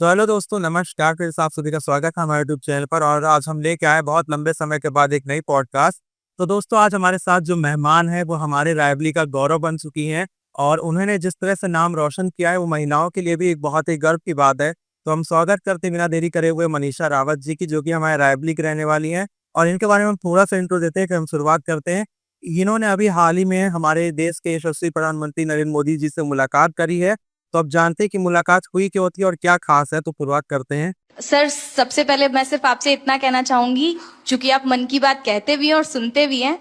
तो हेलो दोस्तों, नमस्कार। फिर से आप सभी का स्वागत है हमारे यूट्यूब चैनल पर और आज हम लेके आए बहुत लंबे समय के बाद एक नई पॉडकास्ट। तो दोस्तों, आज हमारे साथ जो मेहमान है वो हमारे रायबली का गौरव बन चुकी हैं और उन्होंने जिस तरह से नाम रोशन किया है वो महिलाओं के लिए भी एक बहुत ही गर्व की बात है। तो हम स्वागत करते हैं बिना देरी करे हुए मनीषा रावत जी की, जो कि हमारे रायबली की रहने वाली हैं। और इनके बारे में हम थोड़ा सा इंट्रो देते हैं कि हम शुरुआत करते हैं। इन्होंने अभी हाल ही में हमारे देश के यशस्वी प्रधानमंत्री नरेंद्र मोदी जी से मुलाकात करी है। तो अब जानते हैं कि मुलाकात हुई क्या होती है और क्या खास है, तो शुरुआत करते हैं। सर, सबसे पहले मैं सिर्फ आपसे इतना कहना चाहूंगी, चूंकि आप मन की बात कहते भी हैं और सुनते भी हैं,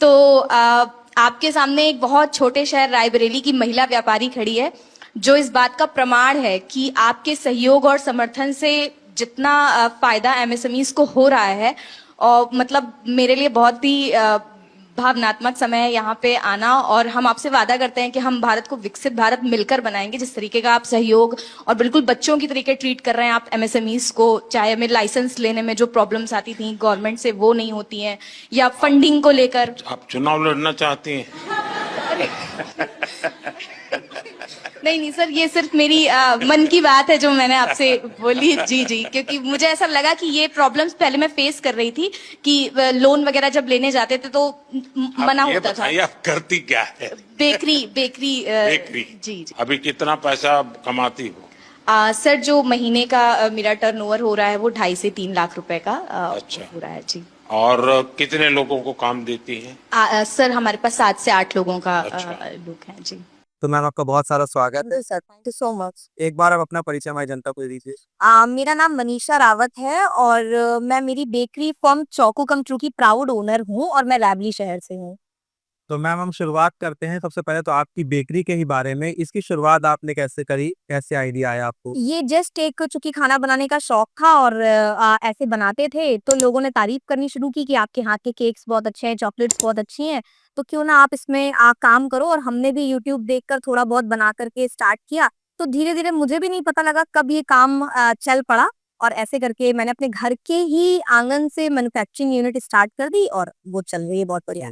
तो आपके सामने एक बहुत छोटे शहर रायबरेली की महिला व्यापारी खड़ी है, जो इस बात का प्रमाण है कि आपके सहयोग और समर्थन से जितना फायदा एमएसएमईज को हो रहा है, और मतलब मेरे लिए बहुत ही भावनात्मक समय है यहाँ पे आना। और हम आपसे वादा करते हैं कि हम भारत को विकसित भारत मिलकर बनाएंगे। जिस तरीके का आप सहयोग और बिल्कुल बच्चों की तरीके ट्रीट कर रहे हैं आप एमएसएमईज को, चाहे हमें लाइसेंस लेने में जो प्रॉब्लम्स आती थी गवर्नमेंट से वो नहीं होती हैं, या फंडिंग को लेकर। आप चुनाव लड़ना चाहती हैं? नहीं नहीं सर, ये सिर्फ मेरी मन की बात है जो मैंने आपसे बोली। जी जी, क्योंकि मुझे ऐसा लगा कि ये प्रॉब्लम्स पहले मैं फेस कर रही थी कि लोन वगैरह जब लेने जाते थे तो मना ये होता था। बताइए, आप करती क्या है? Bakery bakery bakery. जी जी। अभी कितना पैसा कमाती हो? सर, जो महीने का मेरा टर्नओवर हो रहा है वो 2.5 से 3 लाख रुपए का अच्छा। हो रहा है जी। और कितने लोगों को काम देती है? सर, हमारे पास 7 से 8 लोगों का अच्छा। लोग हैं जी। तो मैम, आपका बहुत सारा स्वागत है। जी sir, thank you so much. एक बार आप अपना परिचय हमारी जनता को दे दीजिए। मेरा नाम मनीषा रावत है और मैं मेरी बेकरी फर्म चौको कम ट्रू की प्राउड ओनर हूँ और मैं रायबली शहर से हूँ। तो मैम, हम शुरुआत करते हैं सबसे पहले तो आपकी बेकरी के ही बारे में। इसकी शुरुआत आपने कैसे करी, कैसे आइडिया आया आपको? ये जस्ट एक चूंकि खाना बनाने का शौक था और ऐसे बनाते थे तो लोगों ने तारीफ करनी शुरू की कि आपके हाथ के केक्स बहुत अच्छे हैं, चॉकलेट्स बहुत अच्छी हैं, तो क्यों ना आप इसमें काम करो। और हमने भी यूट्यूब देखकर थोड़ा बहुत बना करके स्टार्ट किया। तो धीरे धीरे मुझे भी नहीं पता लगा कब ये काम चल पड़ा और ऐसे करके मैंने अपने घर के ही आंगन से मैन्युफैक्चरिंग यूनिट स्टार्ट कर दी और वो चल रही है बहुत बढ़िया।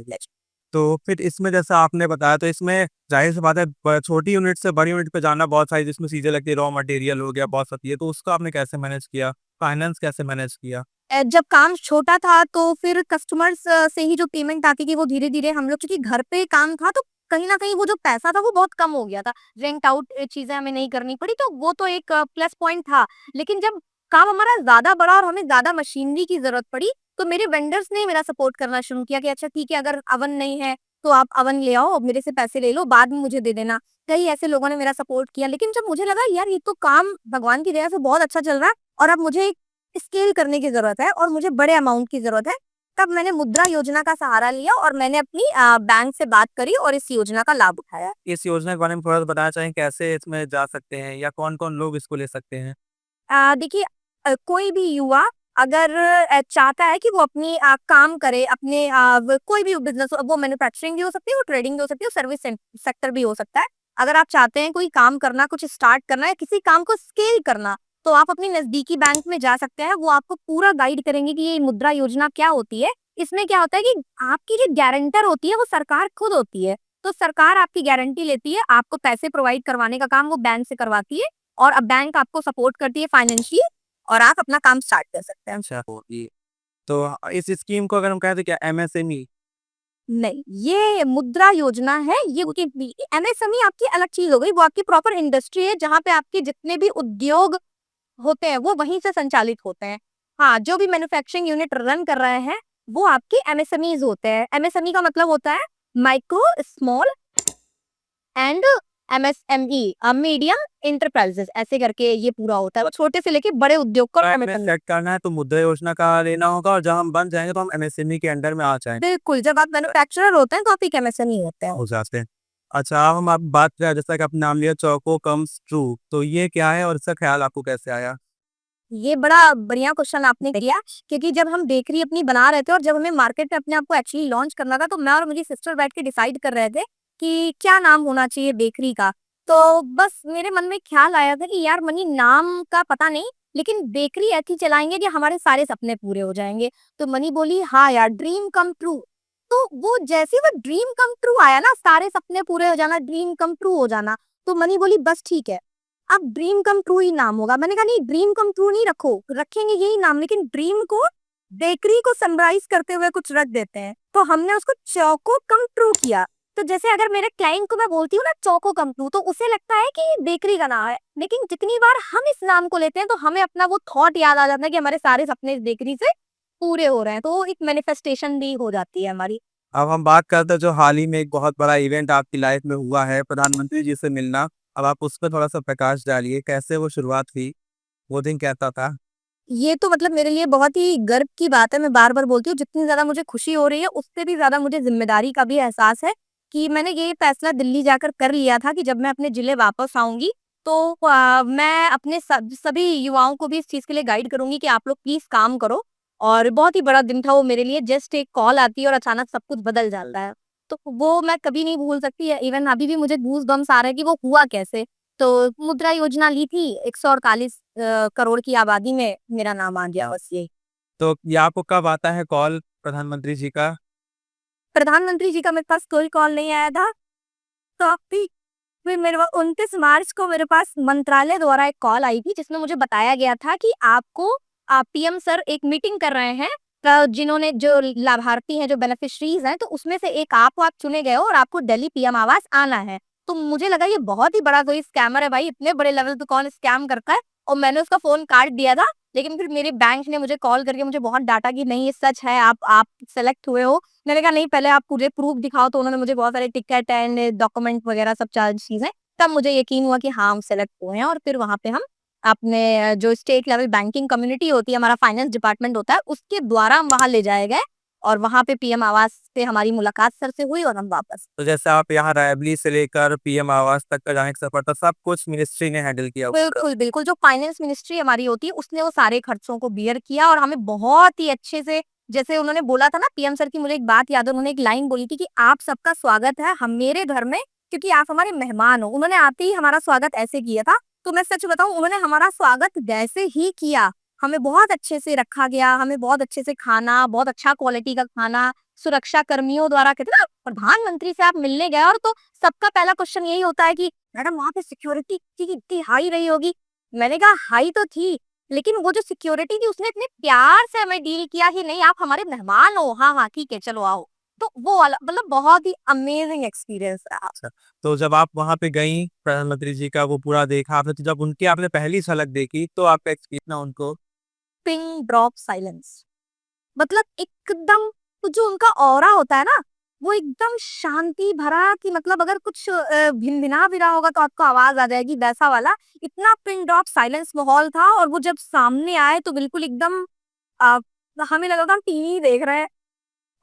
तो फिर इसमें जैसा आपने बताया, तो इसमें जाहिर सी बात है छोटी यूनिट से बड़ी यूनिट पे जाना बहुत सारी जिसमें चीजें लगती है, रॉ मटेरियल हो गया, बहुत सारी है, तो उसको आपने कैसे मैनेज किया? फाइनेंस कैसे मैनेज किया? जब काम छोटा था तो फिर कस्टमर्स से ही जो पेमेंट आती थी वो धीरे-धीरे हम लोग, क्योंकि घर पे काम था तो कहीं न कहीं वो जो पैसा था वो बहुत कम हो गया था। रेंट आउट चीज़ें हमें नहीं करनी पड़ी तो वो तो एक प्लस पॉइंट था। लेकिन जब काम हमारा ज़्यादा बढ़ा और हमें ज़्यादा मशीनरी की ज़रूरत पड़ी तो मेरे वेंडर्स ने मेरा सपोर्ट करना शुरू किया कि अच्छा ठीक है, अगर अवन नहीं है तो आप अवन ले आओ, मेरे से पैसे ले लो, बाद में मुझे दे देना। कई ऐसे लोगों ने मेरा सपोर्ट किया। लेकिन जब मुझे लगा यार ये तो काम भगवान की दया से बहुत अच्छा चल रहा है और अब मुझे स्केल करने की ज़रूरत है और मुझे बड़े अमाउंट की ज़रूरत है। तब मैंने मुद्रा योजना का सहारा लिया और मैंने अपनी बैंक से बात करी और इस योजना का लाभ उठाया। इस योजना के बारे में थोड़ा सा बताना चाहें, कैसे इसमें जा सकते हैं या कौन कौन लोग इसको ले सकते हैं? देखिए, कोई भी युवा अगर चाहता है कि वो अपनी काम करे अपने कोई भी बिज़नेस, वो मैन्युफैक्चरिंग भी हो सकती है, वो ट्रेडिंग भी हो सकती है, सर्विस सेक्टर भी हो सकता है। अगर आप चाहते हैं कोई काम करना, कुछ स्टार्ट करना या किसी काम को स्केल करना, तो आप अपनी नज़दीकी बैंक में जा सकते हैं। वो आपको पूरा गाइड करेंगे कि ये मुद्रा योजना क्या होती है। इसमें क्या होता है कि आपकी जो गारंटर होती है वो सरकार खुद होती है। तो सरकार आपकी गारंटी लेती है, आपको पैसे प्रोवाइड करवाने का काम वो बैंक से करवाती है और अब बैंक आपको सपोर्ट करती है फाइनेंशियली और आप अपना काम स्टार्ट कर सकते हैं। अच्छा, जी। तो इस स्कीम को अगर हम कहें तो क्या एमएसएमई? नहीं, ये मुद्रा योजना है, ये एमएसएमई आपकी अलग चीज़ हो गई, वो आपकी प्रॉपर इंडस्ट्री है जहाँ पे आपके जितने भी उद्योग होते हैं वो वहीं से संचालित होते हैं। हाँ, जो भी मैन्युफैक्चरिंग यूनिट रन कर रहे हैं वो आपके एमएसएमईज़ होते हैं। एमएसएमई का मतलब होता है micro, small and MSME, medium enterprises, ऐसे करके ये पूरा होता है। वो छोटे से लेके बड़े उद्योग को अगर हमें एमएसएमई। सेट करना है तो मुद्रा योजना का लेना होगा और जब हम बन जाएंगे तो हम एमएसएमई के अंडर में आ जाएंगे। बिल्कुल, जब आप मैन्युफैक्चरर होते हैं तो आप एक एमएसएमई होते हैं। हो जाते हैं। अच्छा, अब हम आप बात करें, जैसा कि आपने नाम लिया चौको कम्स ट्रू, तो ये क्या है और इसका ख्याल आपको कैसे आया? ये बड़ा बढ़िया क्वेश्चन आपने किया, क्योंकि जब हम बेकरी अपनी बना रहे थे और जब हमें मार्केट में अपने आप को एक्चुअली लॉन्च करना था तो मैं और मेरी सिस्टर बैठ के डिसाइड कर रहे थे कि क्या नाम होना चाहिए बेकरी का। तो बस मेरे मन में ख्याल आया था कि यार मनी, नाम का पता नहीं, लेकिन बेकरी ऐसी चलाएंगे कि हमारे सारे सपने पूरे हो जाएंगे। तो मनी बोली हाँ यार, ड्रीम कम ट्रू। तो वो जैसे वो ड्रीम कम ट्रू आया ना, सारे सपने पूरे हो जाना, ड्रीम कम ट्रू हो जाना, तो मनी बोली बस ठीक है, अब ड्रीम कम ट्रू ही नाम होगा। मैंने कहा नहीं, ड्रीम कम ट्रू नहीं रखो, रखेंगे यही नाम, लेकिन ड्रीम को बेकरी को समराइज करते हुए कुछ रख देते हैं, तो हमने उसको चौको कम ट्रू किया। तो जैसे अगर मेरे क्लाइंट को मैं बोलती हूँ ना चौको कम ट्रू, तो उसे लगता है कि ये बेकरी का नाम है, लेकिन जितनी बार हम इस नाम को लेते हैं तो हमें अपना वो थॉट याद आ जाता है कि हमारे सारे सपने इस बेकरी से पूरे हो रहे हैं, तो एक मैनिफेस्टेशन भी हो जाती है हमारी। अब हम बात करते हैं जो हाल ही में एक बहुत बड़ा इवेंट आपकी लाइफ में हुआ है, प्रधानमंत्री जी से मिलना। अब आप उस पर थोड़ा सा प्रकाश डालिए, कैसे वो शुरुआत हुई, वो दिन कैसा था? ये तो मतलब मेरे लिए बहुत ही गर्व की बात है। मैं बार-बार बोलती हूँ, जितनी ज़्यादा मुझे खुशी हो रही है, उससे भी ज़्यादा मुझे ज़िम्मेदारी का भी एहसास है कि मैंने ये फैसला दिल्ली जाकर कर लिया था कि जब मैं अपने ज़िले वापस आऊँगी, तो मैं अपने सभी युवाओं को भी इस चीज़ के लिए गाइड करूँगी कि आप लोग प्लीज़ काम करो। और बहुत ही बड़ा दिन था वो मेरे लिए, जस्ट एक कॉल आती है और अचानक सब कुछ बदल जाता है। तो वो मैं कभी नहीं भूल सकती है। इवन अभी भी मुझे गूज़बम्प्स आ रहे हैं कि वो हुआ कैसे? तो मुद्रा योजना ली थी, 148 करोड़ की आबादी में मेरा नाम आ गया, बस यही। तो ये आपको कब आता है कॉल प्रधानमंत्री जी का? प्रधानमंत्री जी का मेरे पास कोई कॉल नहीं आया था, तो अभी फिर मेरे पास 29 मार्च को मेरे पास मंत्रालय द्वारा एक कॉल आई थी, जिसमें मुझे बताया गया था कि आपको पीएम सर एक मीटिंग कर रहे हैं, जिन्होंने जो लाभार्थी हैं, जो बेनिफिशरीज हैं, तो उसमें से एक आप चुने गए हो और आपको दिल्ली पीएम आवास आना है। तो मुझे लगा ये बहुत ही बड़ा कोई स्कैमर है भाई, इतने बड़े लेवल पे कौन स्कैम करता है, और मैंने उसका फोन काट दिया था। लेकिन फिर मेरे बैंक ने मुझे कॉल करके मुझे बहुत डांटा कि नहीं ये सच है, आप सेलेक्ट हुए हो। मैंने कहा नहीं, पहले आप मुझे प्रूफ दिखाओ, तो उन्होंने मुझे बहुत सारे टिकट एंड डॉक्यूमेंट वगैरह सब चीजें, तब मुझे यकीन हुआ कि हाँ हम सेलेक्ट हुए हैं। और फिर वहां पे हम अपने जो स्टेट लेवल बैंकिंग कम्युनिटी होती है, हमारा फाइनेंस डिपार्टमेंट होता है, उसके द्वारा हम वहां ले जाए गए, और वहां पे पीएम आवास पे हमारी मुलाकात सर से हुई और हम वापस। तो जैसे आप यहाँ रायबली से लेकर पीएम आवास तक का जाने का सफर था, सब कुछ मिनिस्ट्री ने हैंडल किया उसका? बिल्कुल, बिल्कुल, जो फाइनेंस मिनिस्ट्री हमारी होती है, उसने वो सारे खर्चों को बियर किया और हमें बहुत ही अच्छे से, जैसे उन्होंने बोला था ना पीएम सर की, मुझे एक बात याद है, उन्होंने एक लाइन बोली थी कि आप सबका स्वागत है हम मेरे घर में, क्योंकि आप हमारे मेहमान हो। उन्होंने आते ही हमारा स्वागत ऐसे किया था। तो मैं सच बताऊं, उन्होंने हमारा स्वागत वैसे ही किया। हमें बहुत अच्छे से रखा गया, हमें बहुत अच्छे से खाना, बहुत अच्छा क्वालिटी का खाना, सुरक्षा कर्मियों द्वारा, कहते हैं ना प्रधानमंत्री से आप मिलने गए, और तो सबका पहला क्वेश्चन यही होता है कि मैडम वहाँ पे सिक्योरिटी की इतनी हाई रही होगी। मैंने कहा हाई तो थी, लेकिन वो जो सिक्योरिटी थी उसने इतने प्यार से हमें डील किया कि नहीं आप हमारे मेहमान हो, हाँ हाँ ठीक है चलो आओ। तो वो वाला मतलब बहुत ही अमेजिंग एक्सपीरियंस रहा। अच्छा, तो जब आप वहाँ पे गईं, प्रधानमंत्री जी का वो पूरा देखा आपने, तो जब उनकी आपने पहली झलक देखी, तो आपका एक्सपीरियंस ना उनको? पिन ड्रॉप साइलेंस, मतलब एकदम जो उनका ऑरा होता है ना, वो एकदम शांति भरा, कि मतलब अगर कुछ भिनभिना भी रहा होगा तो आपको आवाज आ जाएगी, वैसा वाला। इतना पिन ड्रॉप साइलेंस माहौल था, और वो जब सामने आए तो बिल्कुल एकदम आ, हमें लगा था हम टीवी देख रहे हैं,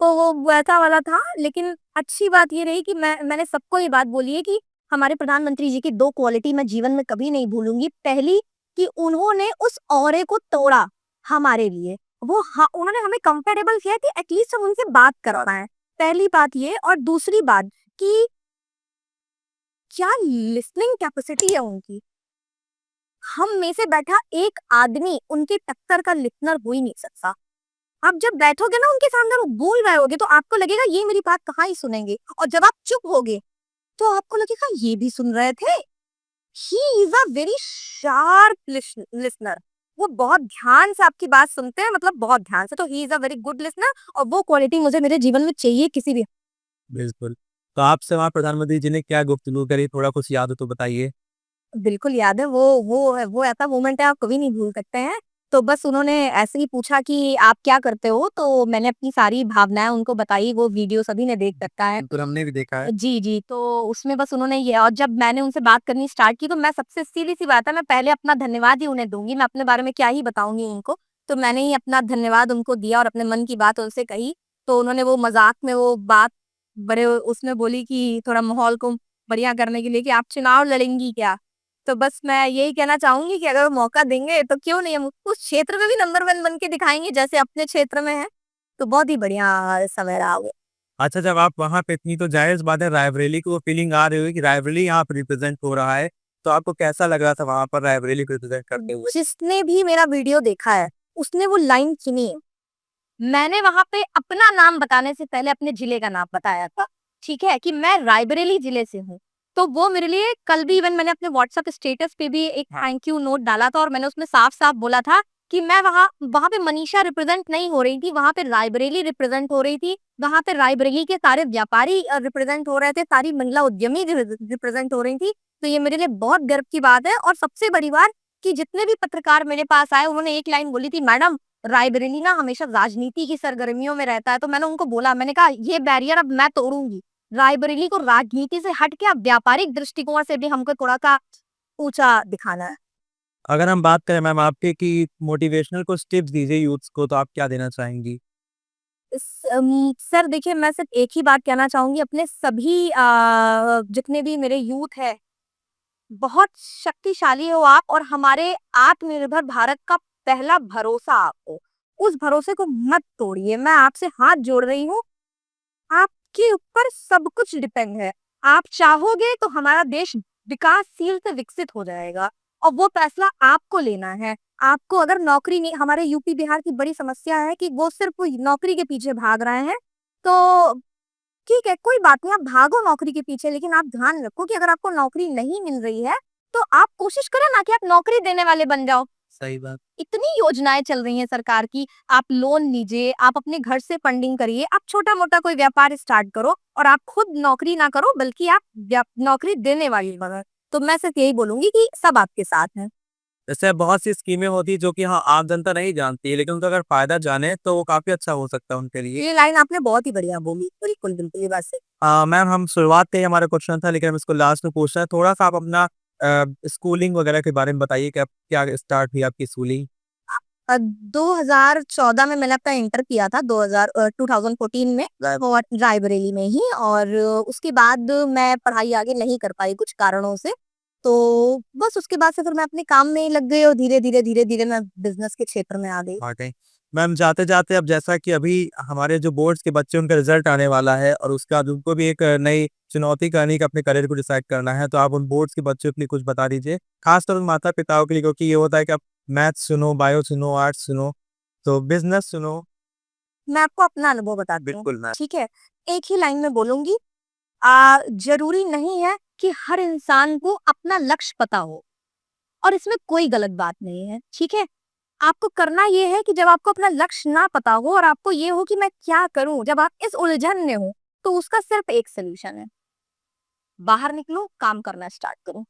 तो वो वैसा वाला था। लेकिन अच्छी बात ये रही कि मैंने सबको ये बात बोली है कि हमारे प्रधानमंत्री जी की दो क्वालिटी मैं जीवन में कभी नहीं भूलूंगी। पहली, कि उन्होंने उस औरे को तोड़ा हमारे लिए, वो हाँ उन्होंने हमें कंफर्टेबल किया कि एटलीस्ट हम उनसे बात कर रहे हैं। पहली बात ये, और दूसरी बात कि क्या लिसनिंग कैपेसिटी है उनकी। हम में से बैठा एक आदमी उनके टक्कर का लिसनर हो ही नहीं सकता। आप जब बैठोगे ना उनके सामने, वो बोल रहे होगे तो आपको लगेगा ये मेरी बात कहाँ ही सुनेंगे, और जब आप चुप होगे तो आपको लगेगा ये भी सुन रहे थे। He is a very sharp listener, वो बहुत ध्यान से आपकी बात सुनते हैं, मतलब बहुत ध्यान से। तो he is a very good listener, और वो क्वालिटी मुझे मेरे जीवन में चाहिए किसी भी। बिल्कुल। तो आपसे वहाँ प्रधानमंत्री जी ने क्या गुफ्तगू करी, थोड़ा कुछ याद हो तो बताइए? बिल्कुल याद है, वो ऐसा मोमेंट है आप कभी नहीं भूल सकते हैं। तो बस उन्होंने ऐसे ही पूछा कि आप क्या करते हो, तो मैंने अपनी सारी भावनाएं उनको बताई, वो वीडियो सभी ने देख रखा है। बिल्कुल, हमने भी देखा है। जी, जी। तो उसमें बस उन्होंने ये, और जब मैंने उनसे बात करनी स्टार्ट की, तो मैं सबसे सीधी-सी बात है, मैं पहले अपना धन्यवाद ही उन्हें दूँगी, मैं अपने बारे में क्या ही बताऊँगी उनको। तो मैंने ही अपना धन्यवाद उनको दिया और अपने मन की बात उनसे कही। तो उन्होंने वो मज़ाक में वो बात बड़े उसमें बोली कि थोड़ा माहौल को बढ़िया करने के लिए, कि आप चुनाव लड़ेंगी क्या? तो बस मैं यही कहना चाहूँगी कि अगर वो मौका देंगे तो क्यों नहीं, हम उस क्षेत्र में भी नंबर 1 बन के दिखाएँगे जैसे अपने क्षेत्र में है। तो बहुत ही बढ़िया समय रहा वो। अच्छा, जब आप वहाँ पे थी तो ज़ाहिर-सी बात है रायबरेली की वो फीलिंग आ रही होगी कि रायबरेली यहाँ पे रिप्रेज़ेंट हो रहा है। तो आपको कैसा लग रहा था वहाँ पर रायबरेली को रिप्रेज़ेंट करते हुए? जिसने भी मेरा वीडियो देखा है, उसने वो लाइन सुनी है। मैंने वहाँ पे अपना नाम बताने से पहले अपने जिले का नाम बताया था, ठीक है? कि मैं रायबरेली जिले से हूँ। तो वो मेरे लिए कल भी इवन मैंने अपने व्हाट्सएप स्टेटस पे भी एक थैंक यू नोट डाला था और मैंने उसमें साफ-साफ बोला था कि मैं वहाँ वहाँ पे मनीषा रिप्रेजेंट नहीं हो रही थी, वहाँ पे रायबरेली रिप्रेजेंट हो रही थी। वहाँ पे रायबरेली के सारे व्यापारी रिप्रेजेंट हो रहे थे, सारी महिला उद्यमी रिप्रेजेंट हो रही थी। तो ये मेरे लिए बहुत गर्व की बात है और सबसे बड़ी बात कि जितने भी पत्रकार मेरे पास आए उन्होंने एक लाइन बोली थी, मैडम रायबरेली ना हमेशा राजनीति की सरगर्मियों में रहता है। तो मैंने उनको बोला, मैंने कहा ये बैरियर अब मैं तोड़ूंगी। रायबरेली को राजनीति से हट के अब व्यापारिक दृष्टिकोण से भी हमको थोड़ा सा ऊंचा दिखाना है। अगर हम बात करें मैम आपके कि मोटिवेशनल कुछ टिप्स दीजिए यूथ्स को, तो आप क्या देना चाहेंगी? सर देखिए मैं सिर्फ एक ही बात कहना चाहूंगी अपने सभी जितने भी मेरे यूथ है, बहुत शक्तिशाली हो आप और हमारे आत्मनिर्भर भारत का पहला भरोसा आपको। उस भरोसे को मत तोड़िए। मैं आपसे हाथ जोड़ रही हूँ। आपके ऊपर सब कुछ डिपेंड है। आप चाहोगे तो हमारा देश विकासशील से विकसित हो जाएगा और वो फैसला आपको लेना है। आपको अगर नौकरी नहीं, हमारे यूपी बिहार की बड़ी समस्या है कि वो सिर्फ नौकरी के पीछे भाग रहे हैं। तो ठीक है, कोई बात नहीं, आप भागो नौकरी के पीछे, लेकिन आप ध्यान रखो कि अगर आपको नौकरी नहीं मिल रही है तो आप कोशिश करें ना कि आप नौकरी देने वाले बन जाओ। सही बात। इतनी योजनाएं चल रही हैं सरकार की, आप लोन लीजिए, आप अपने घर से फंडिंग करिए, आप छोटा-मोटा कोई व्यापार स्टार्ट करो और आप खुद नौकरी ना करो बल्कि आप नौकरी देने वाली बनो। तो मैं सिर्फ यही बोलूंगी कि सब आपके साथ हैं। जैसे बहुत सी स्कीमें होती है जो कि हाँ आम जनता नहीं जानती है, लेकिन उनका अगर फायदा जाने तो वो काफी अच्छा हो सकता है उनके लिए। ये लाइन आपने बहुत ही बढ़िया बोली। बिल्कुल, बिल्कुल ये बात सही। मैम हम शुरुआत से ही हमारा क्वेश्चन था, लेकिन हम इसको लास्ट में पूछना है। थोड़ा सा आप अपना स्कूलिंग वगैरह के बारे में बताइए कि आप क्या स्टार्ट हुई आपकी स्कूलिंग? 2014 में मैंने अपना इंटर किया था 2014 में वो रायबरेली में ही और उसके बाद मैं पढ़ाई आगे नहीं कर पाई कुछ कारणों से। तो बस उसके बाद से फिर मैं अपने काम में ही लग गई और धीरे-धीरे मैं बिज़नेस के क्षेत्र में आ गई। वाक़ई। मैम जाते-जाते अब जैसा कि अभी हमारे जो बोर्ड्स के बच्चे उनका रिज़ल्ट आने वाला है और उसके बाद उनको भी एक नई चुनौती करनी है कि अपने करियर को डिसाइड करना है, तो आप उन बोर्ड्स के बच्चों के लिए कुछ बता दीजिए। ख़ासतौर पे माता-पिताओं के लिए, क्योंकि ये होता है कि आप मैथ्स चुनो, बायो चुनो, आर्ट्स चुनो, तो बिज़नेस चुनो। मैं आपको अपना अनुभव बताती हूँ, बिल्कुल मैम। ठीक है? एक ही लाइन में बोलूँगी ज़रूरी नहीं है कि हर इंसान को अपना लक्ष्य पता हो और इसमें कोई गलत बात नहीं है, ठीक है? आपको करना ये है कि जब आपको अपना लक्ष्य ना पता हो और आपको ये हो कि मैं क्या करूँ, जब आप इस उलझन में हो, तो उसका सिर्फ एक सॉल्यूशन है। बाहर निकलो, काम करना स्टार्ट करो।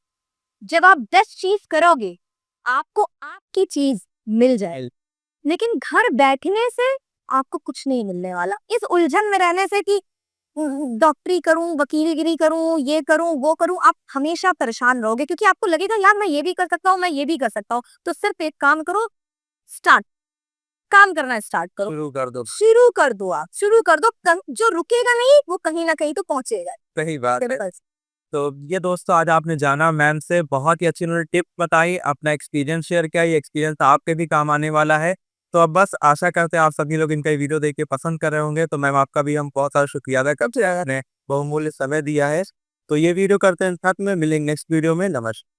जब आप 10 चीज़ करोगे, आपको आपकी चीज़ मिल जाएगी। लेकिन घर बैठने से आपको कुछ नहीं मिलने वाला। इस उलझन में रहने से कि डॉक्टरी करूँ, वकीलगिरी करूँ, ये करूँ, वो करूँ, आप हमेशा परेशान रहोगे क्योंकि आपको लगेगा यार मैं ये भी कर सकता हूँ, मैं ये भी कर सकता हूँ। तो सिर्फ एक काम करो, स्टार्ट काम करना स्टार्ट करो। शुरू कर दो। शुरू कर दो आप, शुरू कर दो। जो रुकेगा नहीं वो कहीं ना कहीं तो पहुंचेगा। सही बात है। सिंपल। तो ये दोस्तों आज आपने जाना मैम से, बहुत ही अच्छी उन्होंने टिप बताई, अपना एक्सपीरियंस शेयर किया, ये एक्सपीरियंस आपके भी काम आने वाला है। तो अब बस आशा करते हैं आप सभी लोग इनका वीडियो देख के पसंद कर रहे होंगे। तो मैम आपका भी हम बहुत सारा शुक्रिया अदा करते हैं, आपने बहुमूल्य समय दिया है। तो ये वीडियो करते हैं खत्म, मिलेंगे नेक्स्ट वीडियो में। नमस्कार।